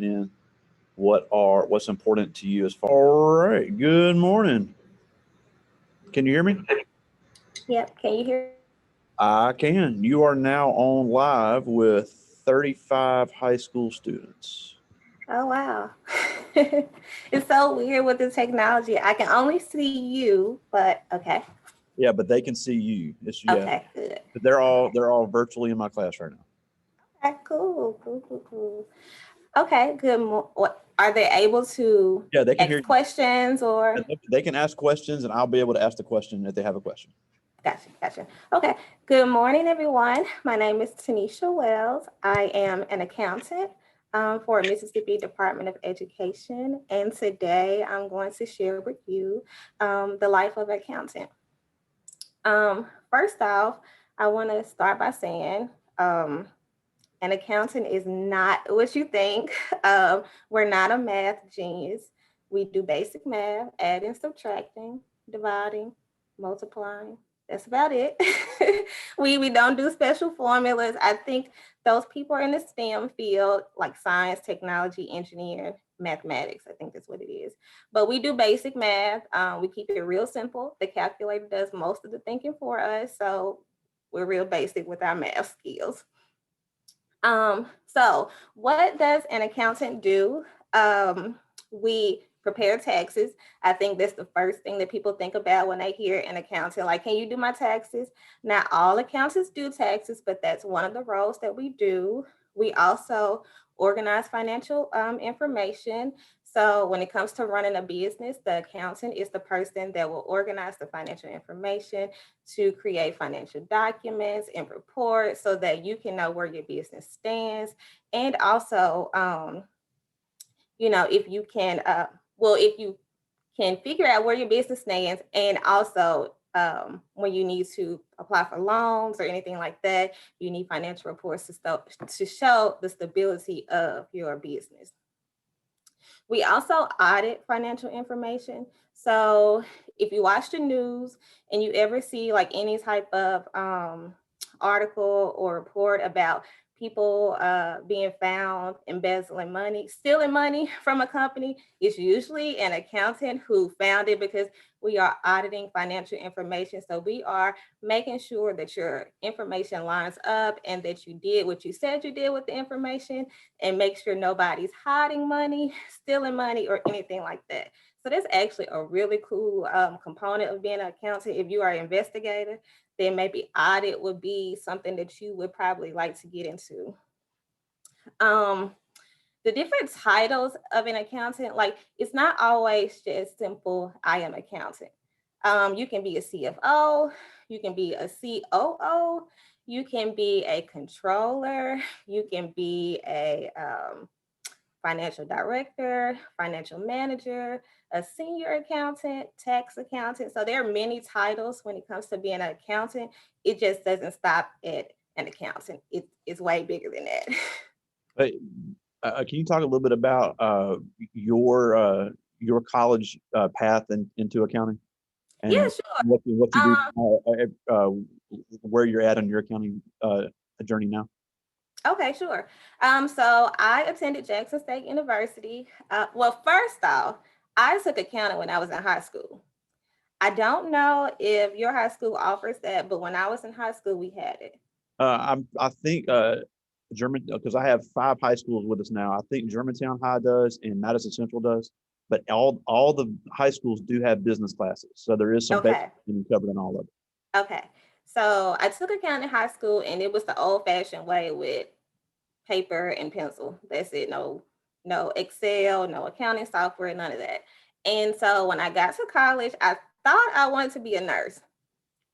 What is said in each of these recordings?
in what's important to you as far. All right. Good morning. Can you hear me? Yep. Can you hear me? I can. You are now on live with 35 high school students. Oh, wow. It's so weird with the technology. I can only see you, but okay. Yeah, but they can see you. It's yeah. Okay, good. They're all Okay. they're all virtually in my class right now. Okay, cool, cool, cool, cool. Okay, good. What are they able to Yeah, they can hear ask you. questions or? They can ask questions, and I'll be able to ask the question if they have a question. Gotcha, gotcha. Okay. Good morning, everyone. My name is Tenisha Wells. I am an accountant for Mississippi Department of Education, and today I'm going to share with you the life of an accountant. First off, I want to start by saying an accountant is not what you think. We're not a math genius. We do basic math, adding, subtracting, dividing, multiplying. That's about it. We don't do special formulas. I think those people are in the STEM field, like science, technology, engineering, mathematics. I think that's what it is. But we do basic math. We keep it real simple. The calculator does most of the thinking for us. So we're real basic with our math skills. So what does an accountant do? We prepare taxes. I think that's the first thing that people think about when they hear an accountant, like, can you do my taxes? Not all accountants do taxes, but that's one of the roles that we do. We also organize financial information. So when it comes to running a business, the accountant is the person that will organize the financial information to create financial documents and reports so that you can know where your business stands. And also, if you can, if you can figure out where your business stands, and also when you need to apply for loans or anything like that, you need financial reports to show the stability of your business. We also audit financial information. So if you watch the news and you ever see like any type of article or report about people being found embezzling money, stealing money from a company, it's usually an accountant who found it, because we are auditing financial information. So we are making sure that your information lines up and that you did what you said you did with the information, and make sure nobody's hiding money, stealing money, or anything like that. So that's actually a really cool component of being an accountant. If you are an investigator, then maybe audit would be something that you would probably like to get into. Um, the different titles of an accountant, like, it's not always just simple, I am accountant. You can be a CFO, you can be a COO, you can be a controller, you can be a financial director, financial manager, a senior accountant, tax accountant. So there are many titles when it comes to being an accountant. It just doesn't stop at an accountant. It's way bigger than that. Hey, can you talk a little bit about your college path into accounting Yeah, and sure. what you do, Um, where you're at on your accounting journey now? okay, sure. So I attended Jackson State University. Well, first off, I took accounting when I was in high school. I don't know if your high school offers that, but when I was in high school, we had it. I think German, because I have 5 high schools with us now. I think Germantown High does and Madison Central does, but all the high schools do have business classes, so there is some basic Okay. covered in all of it. Okay. So I took accounting in high school, and it was the old fashioned way with paper and pencil. That's it. No Excel, no accounting software, none of that. And so when I got to college, I thought I wanted to be a nurse.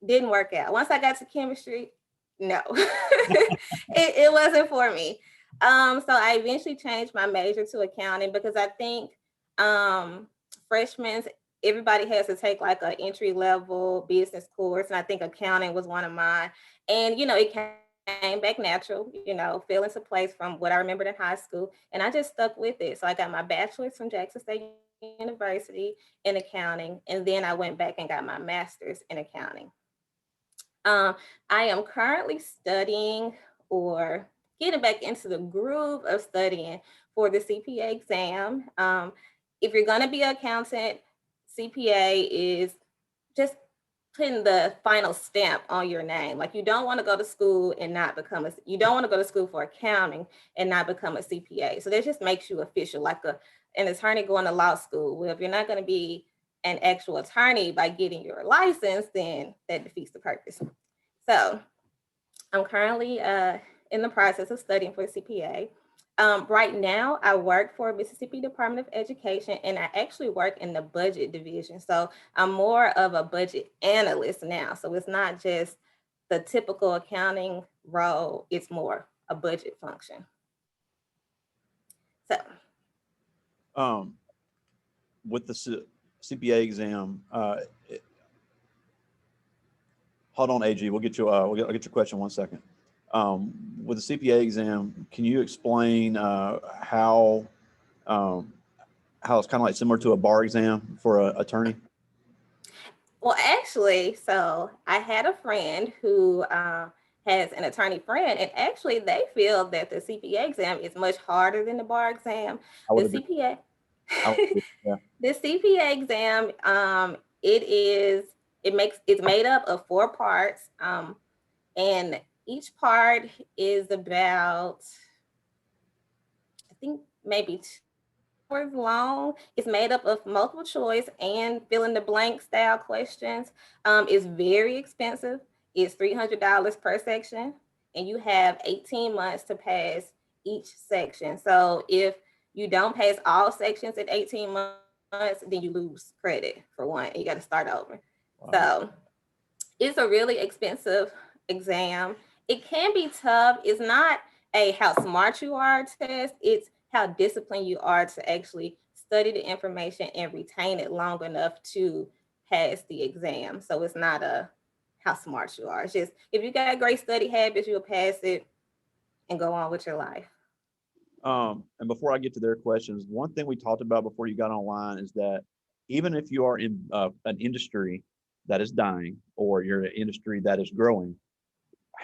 Didn't work out. Once I got to chemistry, no, it wasn't for me. So I eventually changed my major to accounting, because I think freshmen, everybody has to take like an entry level business course, and I think accounting was one of mine. And it came back natural, fell into place from what I remembered in high school, and I just stuck with it. So I got my bachelor's from Jackson State University in accounting, and then I went back and got my master's in accounting. Um, I am currently studying or getting back into the groove of studying for the CPA exam. If you're going to be an accountant, CPA is just putting the final stamp on your name. Like, you don't want to go to school and not become you don't want to go to school for accounting and not become a CPA. So that just makes you official, like an attorney going to law school. Well, if you're not going to be an actual attorney by getting your license, then that defeats the purpose. So I'm currently in the process of studying for CPA. Right now, I work for Mississippi Department of Education, and I actually work in the budget division. So I'm more of a budget analyst now. So it's not just the typical accounting role, it's more a budget function. So With the CPA exam, hold on, AG, we'll get you, I'll get your question 1 second. With the CPA exam, can you explain how it's kind of like similar to a bar exam for an attorney? Well, actually, so I had a friend who has an attorney friend, and actually they feel that the CPA exam is much harder than the bar exam. The CPA, yeah. the CPA exam, it's made up of 4 parts, and each part is about, I think, maybe 2 hours long. It's made up of multiple choice and fill in the blank style questions. It's very expensive. It's $300 per section, and you have 18 months to pass each section. So if you don't pass all sections in 18 months, then you lose credit for one, and you got to start over. Wow. So it's a really expensive exam. It can be tough. It's not a how smart you are test. It's how disciplined you are to actually study the information and retain it long enough to pass the exam. So it's not a how smart you are. It's just, if you got great study habits, you'll pass it and go on with your life. And before I get to their questions, one thing we talked about before you got online is that even if you are in an industry that is dying, or you're an industry that is growing,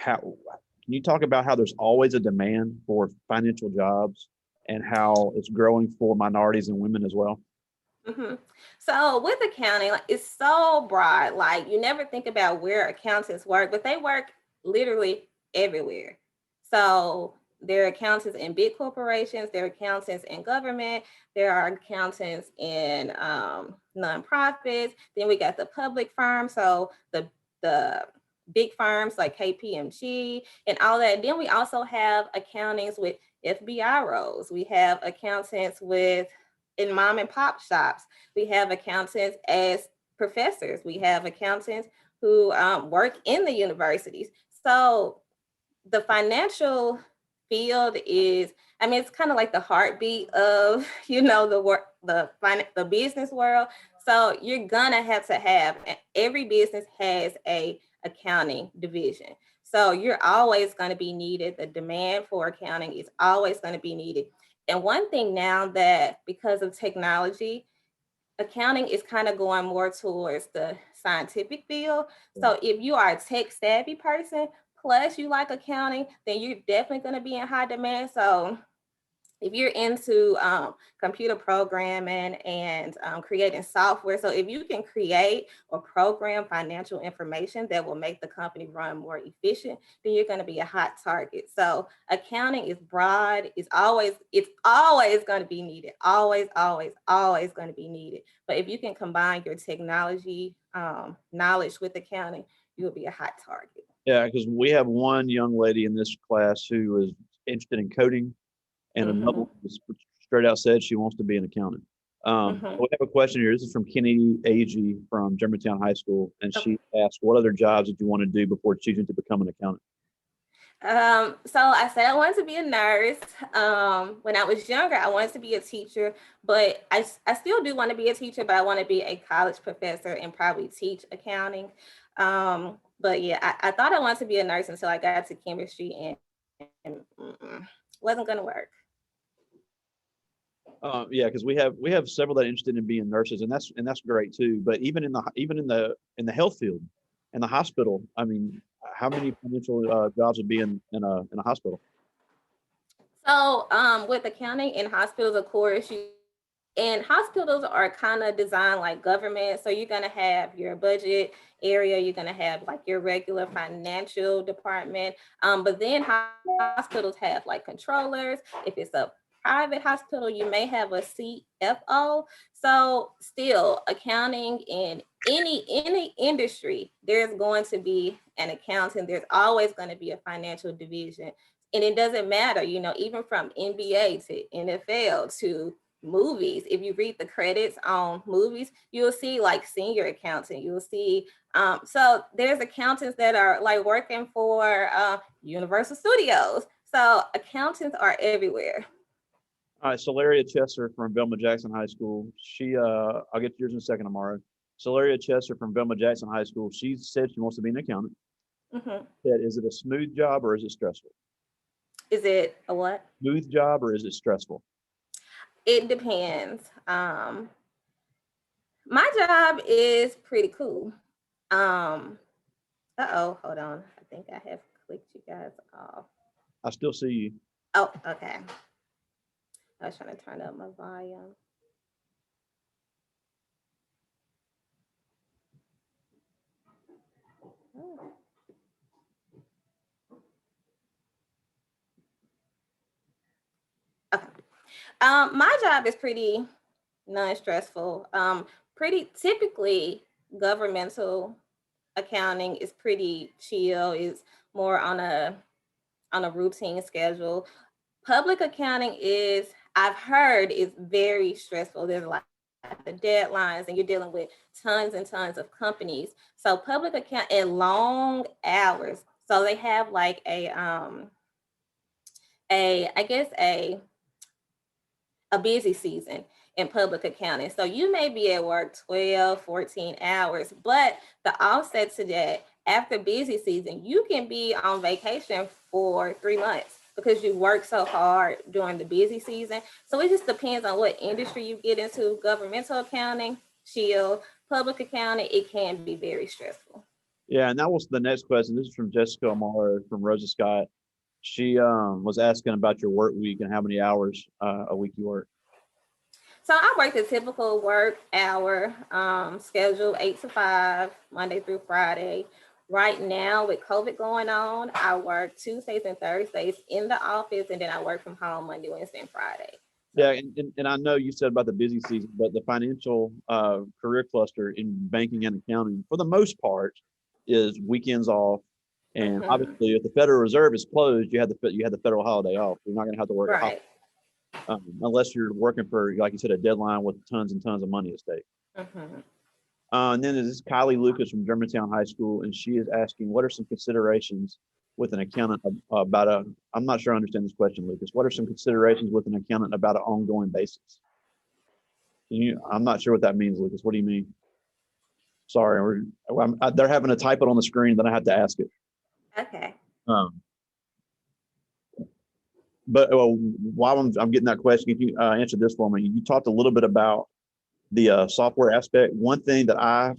can you talk about how there's always a demand for financial jobs and how it's growing for minorities and women as well? Mm-hmm. So with accounting, like, it's so broad. Like, you never think about where accountants work, but they work literally everywhere. So there are accountants in big corporations, there are accountants in government, there are accountants in nonprofits. Then we got the public firms, so the big firms like KPMG and all that. Then we also have accountants with FBI roles. We have accountants in mom and pop shops. We have accountants as professors. We have accountants who work in the universities. So the financial field is, I mean, it's kind of like the heartbeat of, the business world. So you're gonna have to have, every business has a accounting division. So you're always going to be needed. The demand for accounting is always going to be needed. And one thing now, that because of technology, accounting is kind of going more towards the scientific field. So if you are a tech savvy person, plus you like accounting, then you're definitely going to be in high demand. So if you're into computer programming and creating software, so if you can create or program financial information that will make the company run more efficient, then you're going to be a hot target. So accounting is broad. It's always going to be needed. Always going to be needed. But if you can combine your technology knowledge with accounting, you'll be a hot target. Yeah, because we have one young lady in this class who is interested in coding, and another one straight out said she wants to be an accountant. We have a question here. This is from Kennedy AG from Germantown High School, and she asked, what other jobs did you want to do before choosing to become an accountant? So I said I wanted to be a nurse. When I was younger, I wanted to be a teacher, but I still do want to be a teacher, but I want to be a college professor and probably teach accounting. But yeah, I thought I wanted to be a nurse until I got to chemistry, and wasn't going to work. Yeah, because we have several that are interested in being nurses, and that's great too. But even in the health field, in the hospital, I mean, how many financial jobs would be in a hospital? So with accounting in hospitals, of course, and hospitals are kind of designed like government. So you're gonna have your budget area, you're gonna have like your regular financial department. But then hospitals have like controllers. If it's a private hospital, you may have a CFO. So still accounting in any industry, there's going to be an accountant. There's always going to be a financial division. And it doesn't matter, even from NBA to NFL to movies. If you read the credits on movies, you'll see like senior accountant. You'll see so there's accountants that are like working for Universal Studios. So accountants are everywhere. All right, Solaria Chester from Velma Jackson High School. I'll get to yours in a second tomorrow. Solaria Chester from Velma Jackson High School. She said she wants to be an accountant. Mm-hmm. Said, is it a smooth job or is it stressful? Is it a what? Smooth job or is it stressful? It depends. My job is pretty cool. Hold on. I think I have clicked you guys off. I still see you. Oh, okay. I was trying to turn up my volume. Oh. Okay. My job is pretty non-stressful. Pretty typically governmental accounting is pretty chill. It's more on a routine schedule. Public accounting is, I've heard, is very stressful. There's a lot of deadlines and you're dealing with tons and tons of companies. So public account and long hours. So they have like I guess a busy season in public accounting. So you may be at work 12, 14 hours, but the offset to that, after busy season, you can be on vacation for 3 months because you work so hard during the busy season. So it just depends on what industry you get into. Governmental accounting, chill. Public accounting, it can be very stressful. Yeah, and that was the next question. This is from Jessica Amaro from Rosa Scott. She was asking about your work week and how many hours a week you work. So I work the typical work hour schedule, 8 to 5, Monday through Friday. Right now, with COVID going on, I work Tuesdays and Thursdays in the office, and then I work from home Monday, Wednesday, and Friday. Yeah, and I know you said about the busy season, but the financial career cluster in banking and accounting, for the most part, is weekends off. And obviously, if the Federal Reserve is closed, you had the federal holiday off. You're not going to have to work right. Unless you're working for, like you said, a deadline with tons and tons of money at stake. And then there's Kylie Lucas from Germantown High School, and she is asking, what are some considerations with an accountant about I'm not sure I understand this question, Lucas. What are some considerations with an accountant about an ongoing basis? I'm not sure what that means, Lucas. What do you mean? Sorry, they're having to type it on the screen, then I have to ask it. Okay. But while I'm getting that question, if you answer this for me, you talked a little bit about the software aspect. One thing and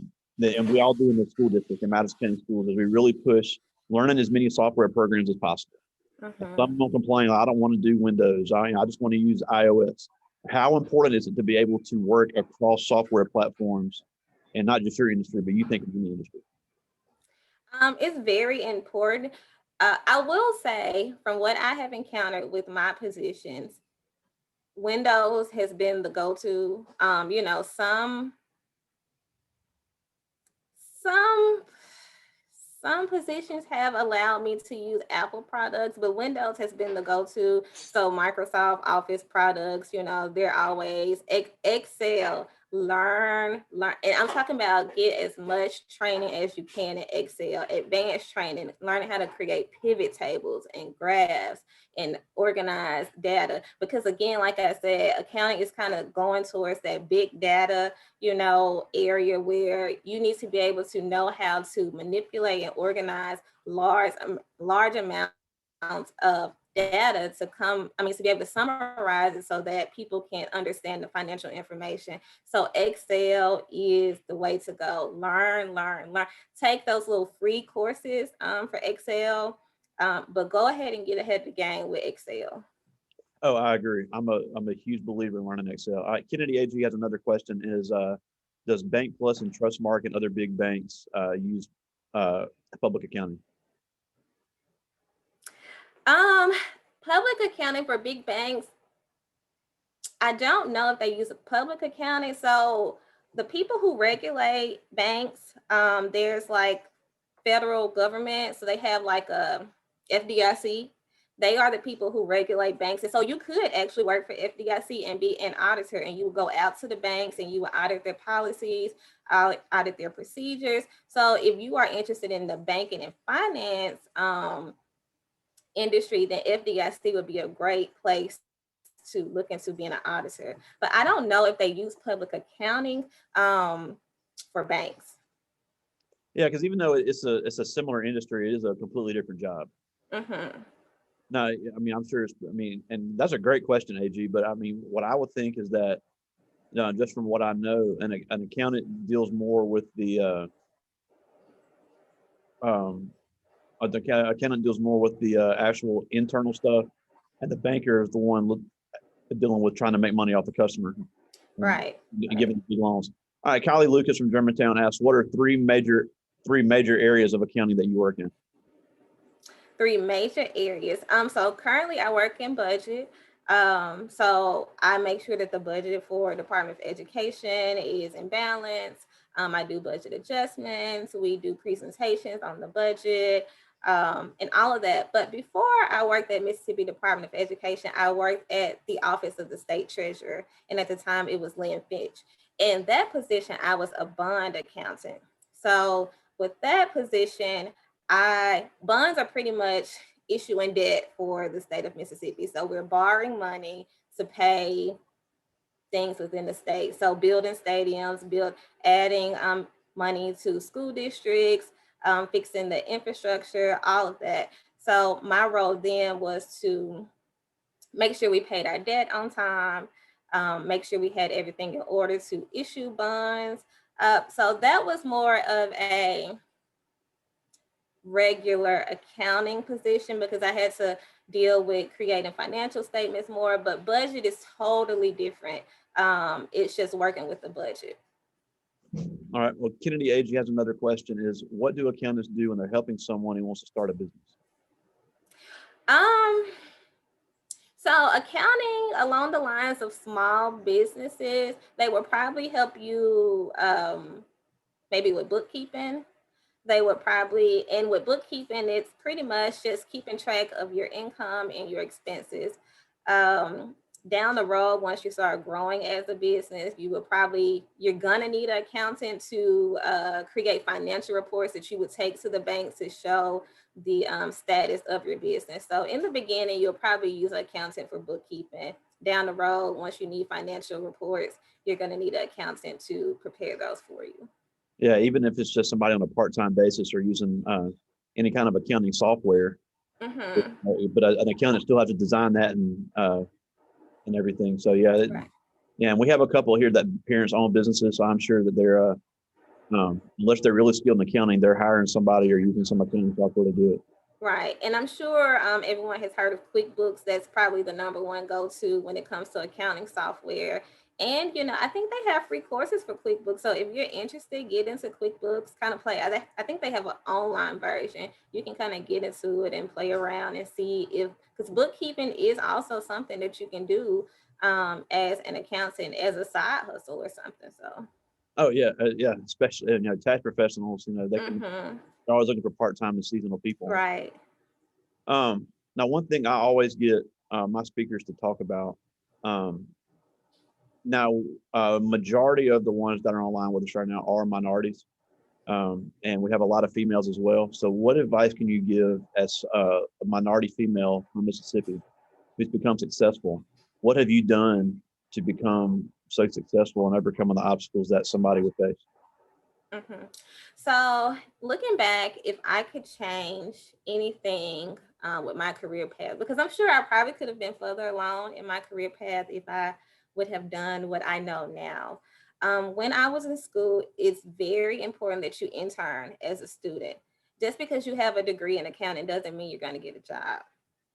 we all do in the school district in Madison County Schools is we really push learning as many software programs as possible. Some don't complain, I don't want to do Windows. I just want to use iOS. How important is it to be able to work across software platforms and not just your industry, but you think of the industry? It's very important. I will say, from what I have encountered with my positions, Windows has been the go-to. Some some positions have allowed me to use Apple products, but Windows has been the go-to. So Microsoft Office products, they're always Excel. Learn, and I'm talking about get as much training as you can in Excel, advanced training, learning how to create pivot tables and graphs and organize data. Because again, like I said, accounting is kind of going towards that big data area where you need to be able to know how to manipulate and organize large amounts of data to be able to summarize it so that people can understand the financial information. So Excel is the way to go. Learn. Take those little free courses for Excel, but go ahead and get ahead of the game with Excel. Oh, I agree. I'm a huge believer in learning Excel. All right, Kennedy AG has another question is, does Bank Plus and Trustmark and other big banks use uh, public accounting? Um, Public accounting for big banks, I don't know if they use a public accounting. So the people who regulate banks, there's like federal government. So they have like a FDIC. They are the people who regulate banks. And so you could actually work for FDIC and be an auditor, and you would go out to the banks and you would audit their policies, audit their procedures. So if you are interested in the banking and finance industry, then FDIC would be a great place to look into being an auditor. But I don't know if they use public accounting for banks. Yeah, because even though it's a similar industry, it is a completely different job. Mm-hmm. No, I mean, I'm sure I mean, and that's a great question, AG, but I mean, what I would think is that, just from what I know, an accountant deals more with um, the accountant deals more with the actual internal stuff, and the banker is the one dealing with trying to make money off the customer and, Right. and giving the loans. All right, Kylie Lucas from Germantown asks, what are three major areas of accounting that you work in? Three major areas. So currently I work in budget. So I make sure that the budget for Department of Education is in balance. I do budget adjustments. We do presentations on the budget, and all of that. But before I worked at Mississippi Department of Education, I worked at the Office of the State Treasurer, and at the time it was Lynn Fitch. In that position, I was a bond accountant. So with that position, I bonds are pretty much issuing debt for the state of Mississippi. So we're borrowing money to pay things within the state. So building stadiums, adding money to school districts, fixing the infrastructure, all of that. So my role then was to make sure we paid our debt on time, make sure we had everything in order to issue bonds. So that was more of a regular accounting position because I had to deal with creating financial statements more, but budget is totally different. It's just working with the budget. All right. Well, Kennedy AG has another question is, what do accountants do when they're helping someone who wants to start a business? Um, so accounting along the lines of small businesses, they will probably help you maybe with bookkeeping. They would probably, and with bookkeeping, it's pretty much just keeping track of your income and your expenses. Um, Down the road, once you start growing as a business, you're gonna need an accountant to create financial reports that you would take to the bank to show the status of your business. So in the beginning, you'll probably use an accountant for bookkeeping. Down the road, once you need financial reports, you're gonna need an accountant to prepare those for you. Yeah, even if it's just somebody on a part-time basis or using any kind of accounting software, Mm-hmm. but an accountant still has to design that and everything. So yeah, Right. yeah, and we have a couple here that parents own businesses, so I'm sure that they're unless they're really skilled in accounting, they're hiring somebody or using some accounting software to do it. Right. And I'm sure everyone has heard of QuickBooks. That's probably the number one go-to when it comes to accounting software. And, I think they have free courses for QuickBooks. So if you're interested, get into QuickBooks, kind of play. I think they have an online version. You can kind of get into it and play around and see because bookkeeping is also something that you can do as an accountant, as a side hustle or something. So, Oh yeah, yeah, especially tax professionals, hmm, they're always looking for part-time and seasonal people. right. Now, one thing I always get my speakers to talk about. Um, Now, majority of the ones that are online with us right now are minorities, and we have a lot of females as well. So, what advice can you give as a minority female from Mississippi who's become successful? What have you done to become so successful and overcoming the obstacles that somebody would face? Hmm. So, looking back, if I could change anything with my career path, because I'm sure I probably could have been further along in my career path if I would have done what I know now. When I was in school, it's very important that you intern as a student. Just because you have a degree in accounting doesn't mean you're going to get a job.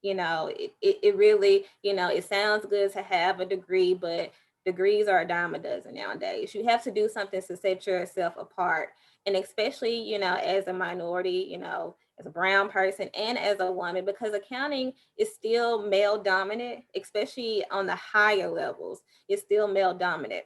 it really, it sounds good to have a degree, but degrees are a dime a dozen nowadays. You have to do something to set yourself apart. And especially, as a minority, as a brown person and as a woman, because accounting is still male dominant, especially on the higher levels, it's still male dominant.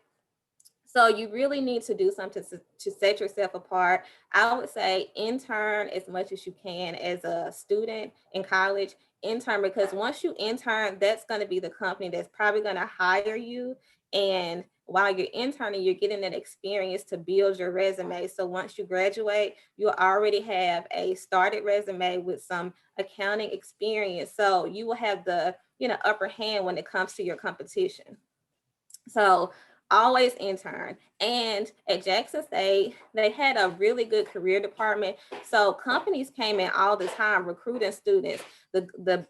So you really need to do something to set yourself apart. I would say intern as much as you can as a student in college. Intern, because once you intern, that's going to be the company that's probably going to hire you. And while you're interning, you're getting that experience to build your resume. So once you graduate, you already have a started resume with some accounting experience. So you will have the upper hand when it comes to your competition. So always intern. And at Jackson State, they had a really good career department. So companies came in all the time recruiting students. The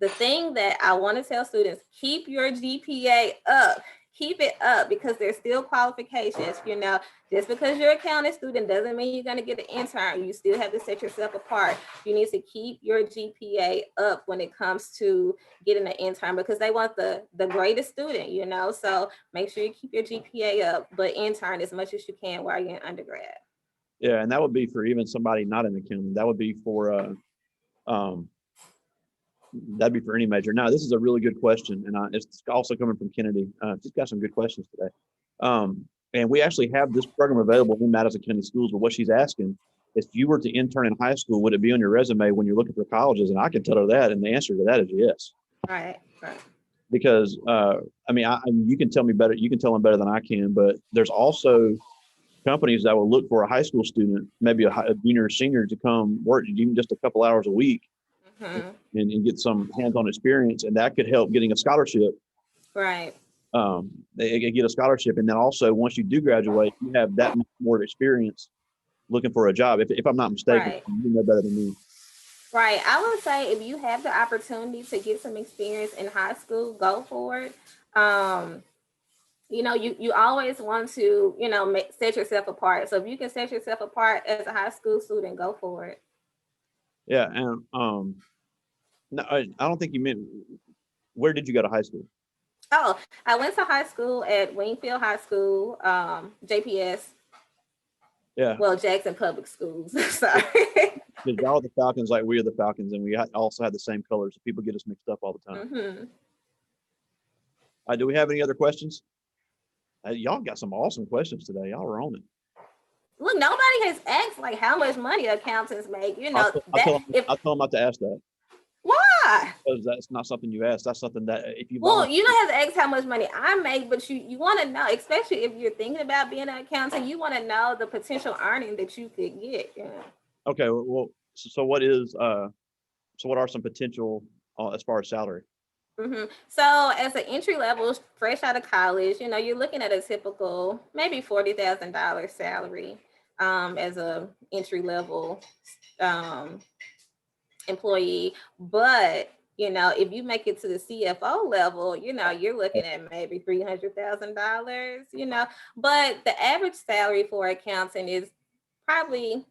thing that I want to tell students, keep your GPA up. Keep it up, because there's still qualifications. Just because you're an accounting student doesn't mean you're going to get an intern. You still have to set yourself apart. You need to keep your GPA up when it comes to getting an intern, because they want the greatest student, So make sure you keep your GPA up, but intern as much as you can while you're in undergrad. Yeah, and that would be for even somebody not in accounting. That would be for that'd be for any major. Now, this is a really good question, and it's also coming from Kennedy. She's got some good questions today. And we actually have this program available in Madison County Schools. But what she's asking, if you were to intern in high school, would it be on your resume when you're looking for colleges? And I can tell her that, and the answer to that is yes. Right. Because you can tell me better. You can tell them better than I can. But there's also companies that will look for a high school student, maybe a junior or senior, to come work even just a couple hours a week. Mm-hmm. and get some hands-on experience, and that could help getting a scholarship. Right. They get a scholarship, and then also once you do graduate, you have that much more experience looking for a job. If I'm not mistaken, right. You know better than me. Right. I would say if you have the opportunity to get some experience in high school, go for it. You always want to, set yourself apart. So if you can set yourself apart as a high school student, go for it. Yeah, and no, I don't think you meant. Where did you go to high school? Oh, I went to high school at Wingfield High School, JPS. Yeah. Well, Jackson Public Schools. Sorry. Because y'all are the Falcons, like we are the Falcons, and we also have the same colors. So people get us mixed up all the time. Mm-hmm. Do we have any other questions? Y'all got some awesome questions today. Y'all are on it. Look, nobody has asked like how much money accountants make. I'll tell them not to ask that. Why? Because that's not something you ask. That's something that if you you don't have to ask how much money I make, but you want to know, especially if you're thinking about being an accountant, you want to know the potential earning that you could get. Yeah. Okay. Well, so what is so what are some potential as far as salary? Mm-hmm. So as an entry level, fresh out of college, you're looking at a typical maybe $40,000 salary as a entry level employee. But if you make it to the CFO level, you're looking at maybe $300,000. But the average salary for accountant is probably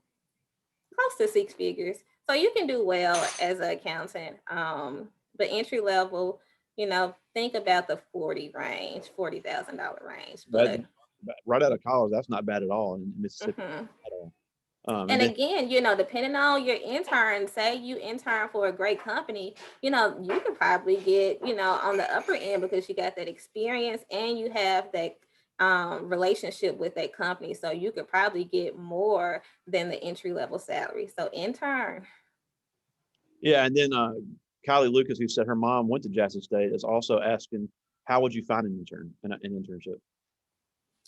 close to six figures. So you can do well as an accountant. But entry level, think about the $40,000 range. But right out of college, that's not bad at all in Mississippi. Mm-hmm. At all. And again, depending on your intern, say you intern for a great company, you could probably get, on the upper end because you got that experience and you have that relationship with that company. So you could probably get more than the entry level salary. So intern. Yeah. And then Kylie Lucas, who said her mom went to Jackson State, is also asking, how would you find an internship?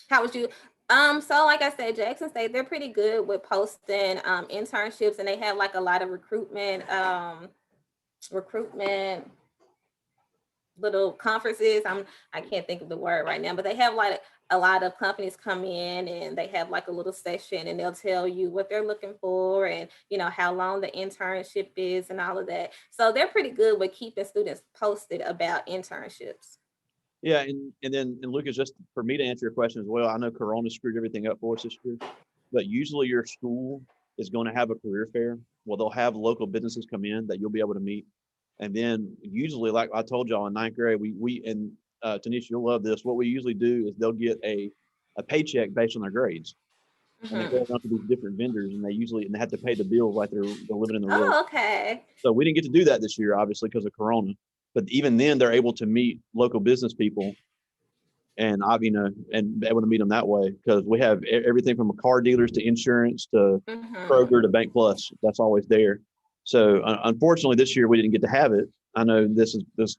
How would you? So like I said, Jackson State, they're pretty good with posting internships, and they have like a lot of recruitment little conferences. I can't think of the word right now, but they have like a lot of companies come in and they have like a little session and they'll tell you what they're looking for and how long the internship is and all of that. So they're pretty good with keeping students posted about internships. Yeah, and then Lucas, just for me to answer your question as well, I know Corona screwed everything up for us this year, but usually your school is going to have a career fair. Well, they'll have local businesses come in that you'll be able to meet. And then usually, like I told y'all in ninth grade, and Tanisha, you'll love this. What we usually do is they'll get a paycheck based on their grades, and they go around to these different vendors, and they have to pay the bills like they're living in the real. Oh, okay. So we didn't get to do that this year, obviously, because of Corona. But even then, they're able to meet local business people, and and able to meet them that way, because we have everything from car dealers to insurance to Kroger to Bank Plus. That's always there. So unfortunately, this year we didn't get to have it. I know this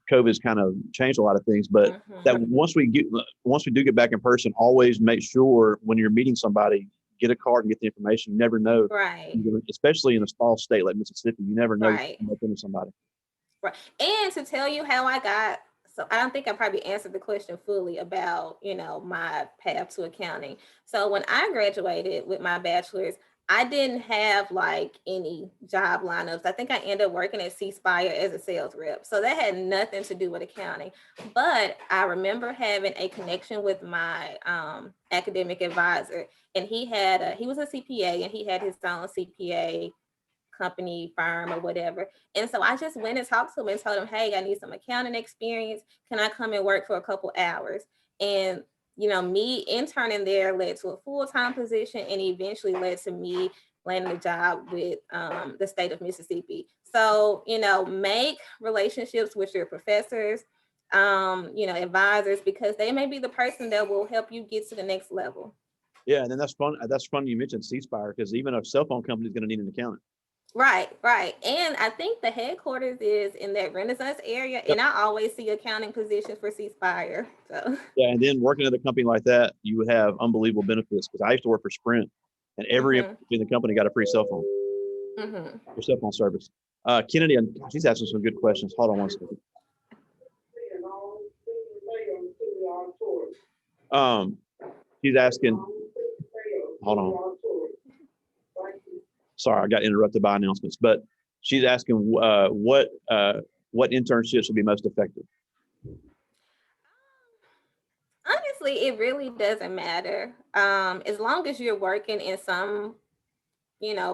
COVID's kind of changed a lot of things, but that once we do get back in person, always make sure when you're meeting somebody, get a card and get the information. You never know, Right. especially in a small state like Mississippi, you never know Right. you're into somebody. Right. And to tell you how I got, so I don't think I probably answered the question fully about, my path to accounting. So when I graduated with my bachelor's, I didn't have like any job lineups. I think I ended up working at C Spire as a sales rep. So that had nothing to do with accounting. But I remember having a connection with my academic advisor, and he was a CPA, and he had his own CPA company, firm, or whatever. And so I just went and talked to him and told him, hey, I need some accounting experience. Can I come and work for a couple hours? And me interning there led to a full-time position, and eventually led to me landing a job with the state of Mississippi. So, make relationships with your professors, advisors, because they may be the person that will help you get to the next level. Yeah, and then that's fun. That's funny you mentioned C Spire, because even a cell phone company is going to need an accountant. Right. And I think the headquarters is in that Renaissance area, and I always see accounting positions for C Spire. So yeah, and then working at a company like that, you would have unbelievable benefits, because I used to work for Sprint, and every employee in the company got a free cell phone, for cell phone service. Kennedy, and she's asking some good questions. Hold on one second. She's asking. Hold on. Sorry, I got interrupted by announcements, but she's asking what internships would be most effective. Honestly, it really doesn't matter. As long as you're working in some,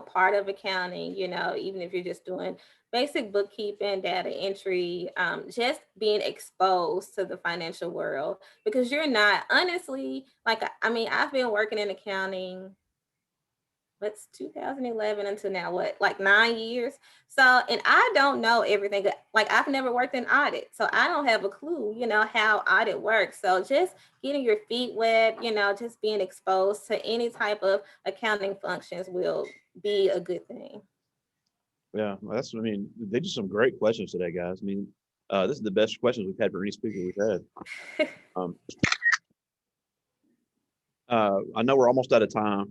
part of accounting, even if you're just doing basic bookkeeping, data entry, just being exposed to the financial world, because you're not, honestly, like, I've been working in accounting, what's 2011 until now, like 9 years. So, and I don't know everything. Like, I've never worked in audit, so I don't have a clue, how audit works. So just getting your feet wet, just being exposed to any type of accounting functions will be a good thing. Yeah, they just some great questions today, guys. This is the best questions we've had for any speaker we've had. I know we're almost out of time,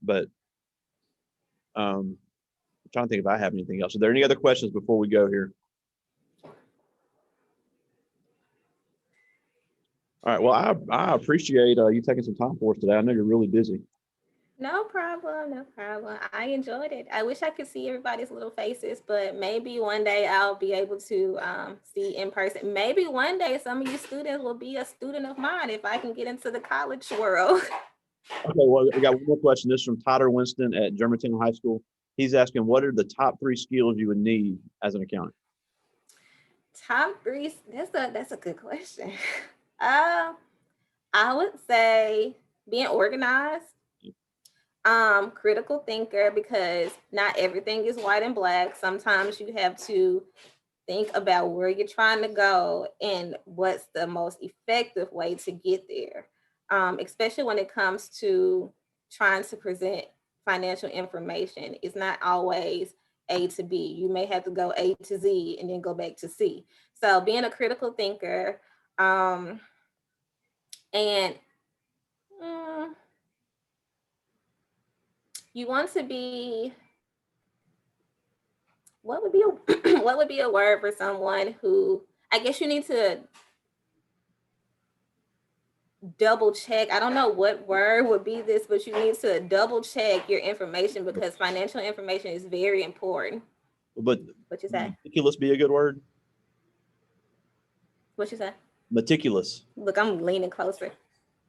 but I'm trying to think if I have anything else. Are there any other questions before we go here? All right. Well, I appreciate you taking some time for us today. I know you're really busy. No problem. No problem. I enjoyed it. I wish I could see everybody's little faces, but maybe one day I'll be able to see in person. Maybe one day some of you students will be a student of mine if I can get into the college world. Okay, well, we got one more question. This is from Tyler Winston at Germantown High School. He's asking, what are the top 3 skills you would need as an accountant? Top 3, that's a good question. I would say being organized, critical thinker, because not everything is white and black. Sometimes you have to think about where you're trying to go and what's the most effective way to get there, especially when it comes to trying to present financial information. It's not always A to B. You may have to go A to Z and then go back to C. So being a critical thinker, and you want to be, what would be a what would be a word for someone who, I guess you need to double check. I don't know what word would be this, but you need to double check your information, because financial information is very important. But what you say? Meticulous be a good word? What you say? Meticulous. Look, I'm leaning closer.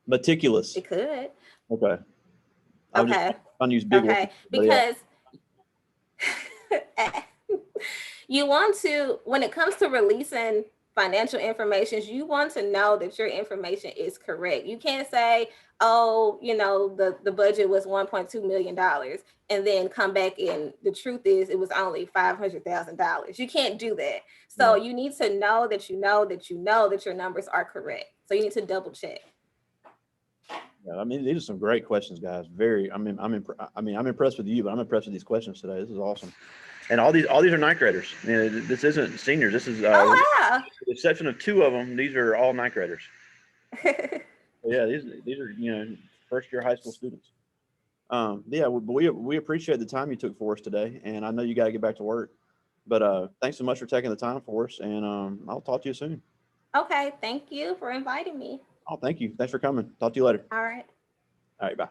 Meticulous. It could. Okay. Okay. I'll use big words. Because You want to, when it comes to releasing financial information, you want to know that your information is correct. You can't say, oh, the budget was $1.2 million and then come back and the truth is it was only $500,000. You can't do that. So Right. you need to know that that your numbers are correct. So you need to double check. Yeah, I mean, these are some great questions, guys. I'm impressed with you, but I'm impressed with these questions today. This is awesome. And all these are ninth graders. This isn't seniors. This is, with Oh, the exception of two of them, these are all ninth graders. wow. Yeah, these are, first year high school students. Yeah, we appreciate the time you took for us today, and I know you got to get back to work, but thanks so much for taking the time for us, and I'll talk to you soon. Okay, thank you for inviting me. Oh, thank you. Thanks for coming. Talk to you later. All right. All right, bye.